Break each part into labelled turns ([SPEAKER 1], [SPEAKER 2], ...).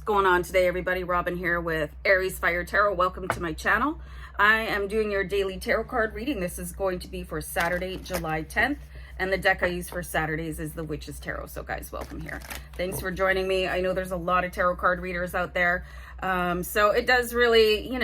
[SPEAKER 1] going on today, everybody? Robin here with AriesFireTarot. Welcome to my channel. I am doing your daily tarot card reading. This is going to be for Saturday, July 10th. And the deck I use for Saturdays is the Witch's Tarot. So guys, welcome here. Thanks for joining me. I know there's a lot of tarot card readers out there. So it does really,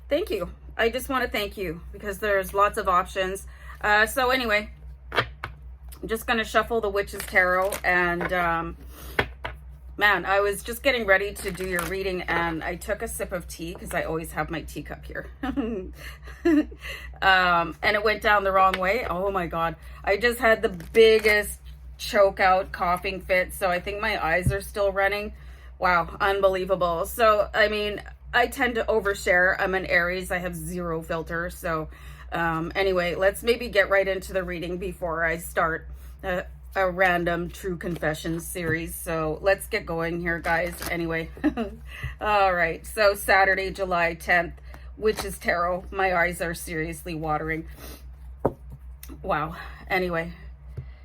[SPEAKER 1] thank you. I just want to thank you because there's lots of options. So anyway, I'm just going to shuffle the Witch's Tarot. And man, I was just getting ready to do your reading and I took a sip of tea because I always have my teacup here. And it went down the wrong way. Oh my God. I just had the biggest choke out coughing fit. So I think my eyes are still running. Wow. Unbelievable. So, I mean, I tend to overshare. I'm an Aries. I have zero filter. So anyway, let's maybe get right into the reading before I start a random true confessions series. So let's get going here, guys. Anyway, all right. So Saturday, July 10th, Witch's Tarot. My eyes are seriously watering. Wow. Anyway,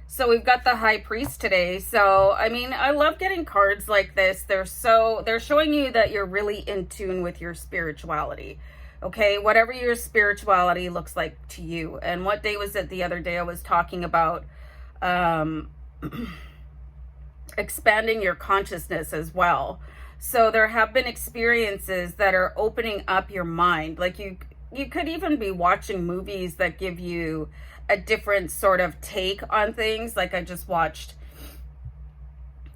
[SPEAKER 1] so we've got the High Priest today. So I mean, I love getting cards like this. They're showing you that you're really in tune with your spirituality. Okay, whatever your spirituality looks like to you. And what day was it the other day? I was talking about expanding your consciousness as well. So there have been experiences that are opening up your mind. Like you could even be watching movies that give you a different sort of take on things. Like I just watched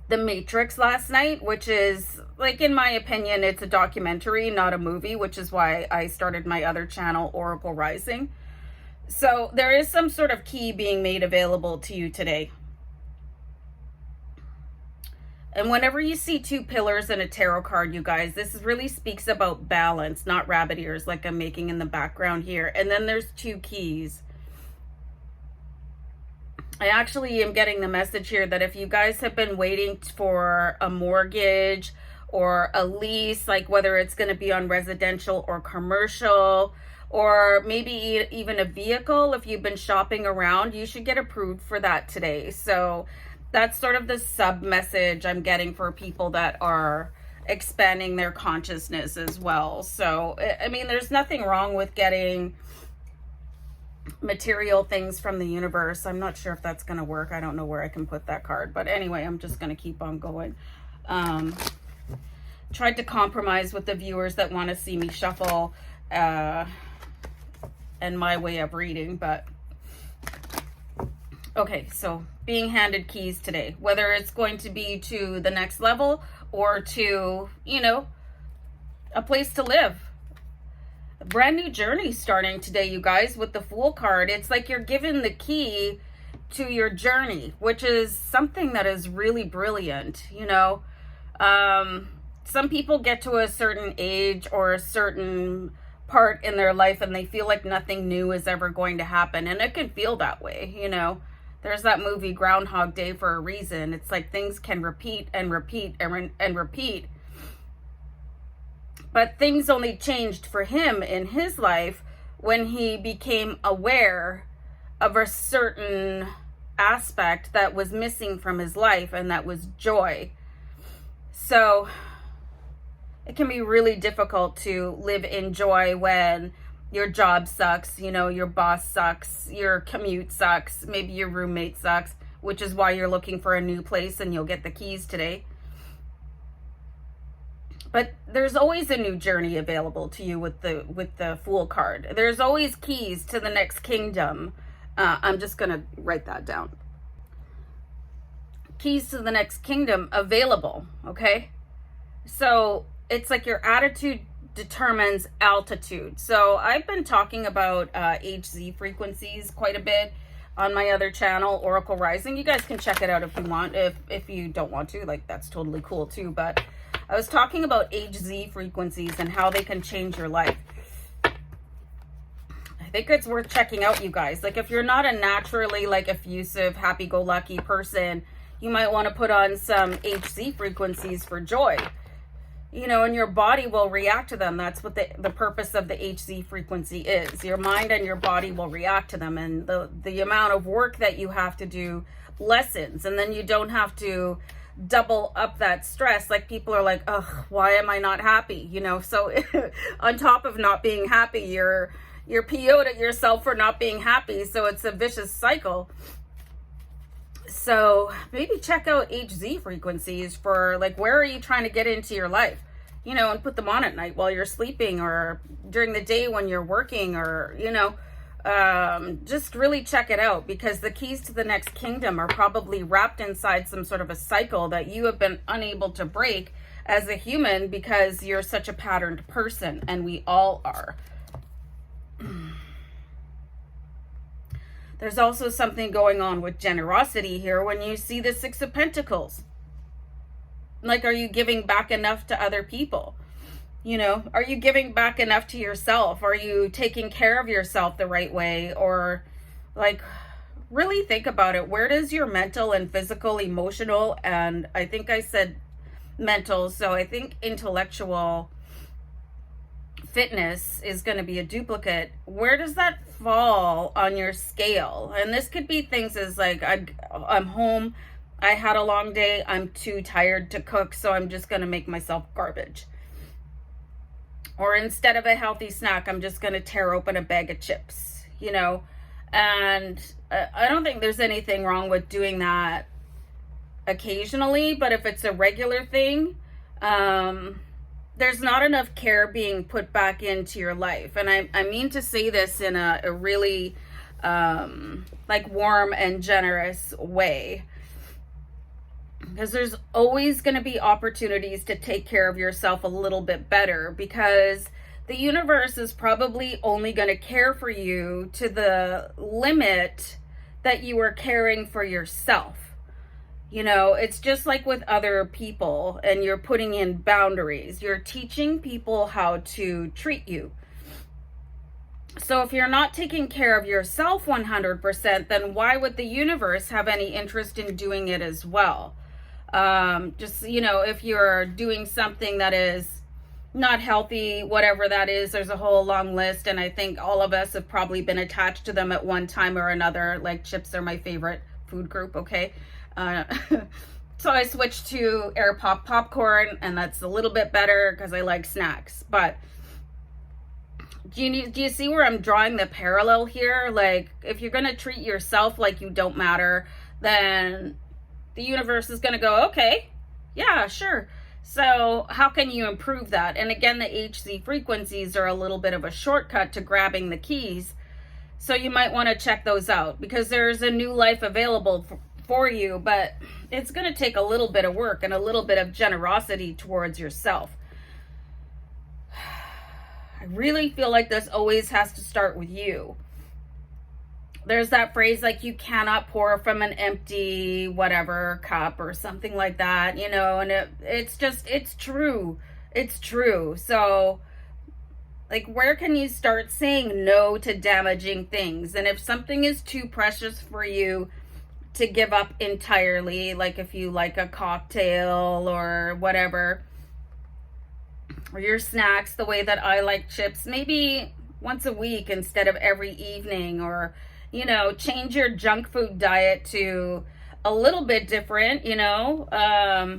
[SPEAKER 1] The Matrix last night, which is, like, in my opinion, it's a documentary, not a movie, which is why I started my other channel, Oracle Rising. So there is some sort of key being made available to you today. And whenever you see two pillars in a tarot card, you guys, this really speaks about balance, not rabbit ears like I'm making in the background here. And then there's two keys. I actually am getting the message here that if you guys have been waiting for a mortgage or a lease, like whether it's going to be on residential or commercial, or maybe even a vehicle, if you've been shopping around, you should get approved for that today. So that's sort of the sub message I'm getting for people that are expanding their consciousness as well. So, I mean, there's nothing wrong with getting material things from the universe. I'm not sure if that's going to work. I don't know where I can put that card. But anyway, I'm just going to keep on going. Tried to compromise with the viewers that want to see me shuffle and my way of reading, but okay. So being handed keys today, whether it's going to be to the next level or to, a place to live. A brand new journey starting today, you guys, with the Fool card. It's like you're given the key to your journey, which is something that is really brilliant. Some people get to a certain age or a certain part in their life and they feel like nothing new is ever going to happen. And it can feel that way, There's that movie Groundhog Day for a reason. It's like things can repeat and repeat and repeat. But things only changed for him in his life when he became aware of a certain aspect that was missing from his life, and that was joy. So it can be really difficult to live in joy when your job sucks, your boss sucks, your commute sucks, maybe your roommate sucks, which is why you're looking for a new place and you'll get the keys today. But there's always a new journey available to you with the Fool card. There's always keys to the next kingdom. I'm just going to write that down. Keys to the next kingdom available, okay? So it's like your attitude determines altitude. So I've been talking about HZ frequencies quite a bit on my other channel, Oracle Rising. You guys can check it out if you want. If you don't want to, like, that's totally cool too. But I was talking about HZ frequencies and how they can change your life. I think it's worth checking out, you guys. Like, if you're not a naturally, like, effusive, happy-go-lucky person, you might want to put on some HZ frequencies for joy. And your body will react to them. That's what the purpose of the HZ frequency is. Your mind and your body will react to them. And the amount of work that you have to do lessens. And then you don't have to double up that stress. Like people are like, ugh, why am I not happy? You know, so on top of not being happy, you're PO'd at yourself for not being happy. So it's a vicious cycle. So maybe check out HZ frequencies for like, where are you trying to get into your life? You know, and put them on at night while you're sleeping or during the day when you're working, or, you know, just really check it out, because the keys to the next kingdom are probably wrapped inside some sort of a cycle that you have been unable to break as a human, because you're such a patterned person, and we all are. There's also something going on with generosity here when you see the Six of Pentacles. Like, are you giving back enough to other people? You know, are you giving back enough to yourself? Are you taking care of yourself the right way? Or like, really think about it. Where does your mental and physical, emotional, and I think I said mental, so I think intellectual fitness is going to be a duplicate. Where does that fall on your scale? And this could be things as like, I'm home, I had a long day, I'm too tired to cook, so I'm just going to make myself garbage. Or instead of a healthy snack, I'm just going to tear open a bag of chips, you know? And I don't think there's anything wrong with doing that occasionally, but if it's a regular thing, there's not enough care being put back into your life. And I mean to say this in a really like warm and generous way, because there's always going to be opportunities to take care of yourself a little bit better, because the universe is probably only going to care for you to the limit that you are caring for yourself. You know, it's just like with other people, and you're putting in boundaries. You're teaching people how to treat you. So if you're not taking care of yourself 100%, then why would the universe have any interest in doing it as well? Just, you know, if you're doing something that is not healthy, whatever that is, there's a whole long list, and I think all of us have probably been attached to them at one time or another. Like, chips are my favorite food group, okay? So I switched to air popcorn, and that's a little bit better because I like snacks. But do you see where I'm drawing the parallel here? Like, if you're going to treat yourself like you don't matter, then the universe is going to go, okay, yeah, sure. So how can you improve that? And again, the HZ frequencies are a little bit of a shortcut to grabbing the keys. So you might want to check those out, because there's a new life available for you, but it's going to take a little bit of work and a little bit of generosity towards yourself. I really feel like this always has to start with you. There's that phrase, like, you cannot pour from an empty whatever cup or something like that, you know, and it's true. It's true. So, like, where can you start saying no to damaging things? And if something is too precious for you to give up entirely, like if you like a cocktail or whatever, or your snacks, the way that I like chips, maybe once a week instead of every evening, or, you know, change your junk food diet to a little bit different, you know,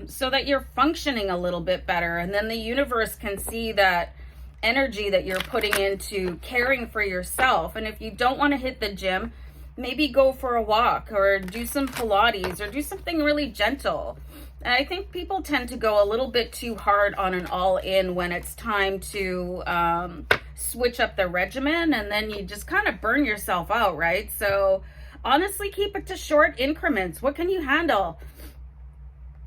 [SPEAKER 1] so that you're functioning a little bit better. And then the universe can see that energy that you're putting into caring for yourself. And if you don't want to hit the gym, maybe go for a walk or do some Pilates or do something really gentle. And I think people tend to go a little bit too hard on an all-in when it's time to switch up the regimen, and then you just kind of burn yourself out, right? So honestly, keep it to short increments. What can you handle?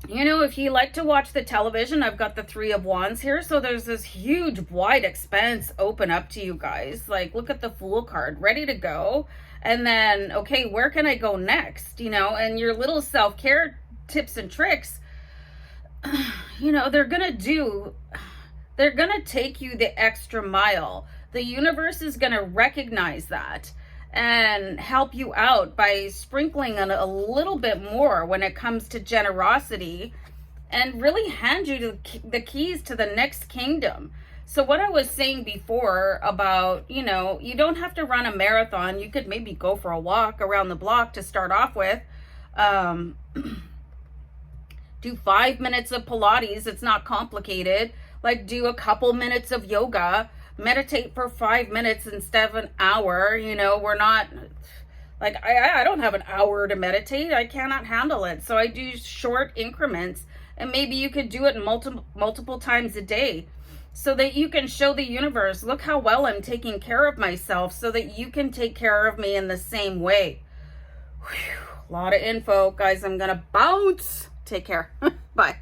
[SPEAKER 1] You know, if you like to watch the television, I've got the Three of Wands here. So there's this huge, wide expanse open up to you guys. Like, look at the Fool card, ready to go. And then, okay, where can I go next? You know, and your little self-care tips and tricks, you know, they're going to take you the extra mile. The universe is going to recognize that and help you out by sprinkling on a little bit more when it comes to generosity, and really hand you the keys to the next kingdom. So what I was saying before about, you know, you don't have to run a marathon. You could maybe go for a walk around the block to start off with. Do 5 minutes of Pilates. It's not complicated. Like, do a couple minutes of yoga. Meditate for 5 minutes instead of an hour. You know, we're not, like, I don't have an hour to meditate. I cannot handle it. So I do short increments. And maybe you could do it multiple times a day, so that you can show the universe, look how well I'm taking care of myself, so that you can take care of me in the same way. Whew, a lot of info, guys. I'm gonna bounce. Take care. Bye.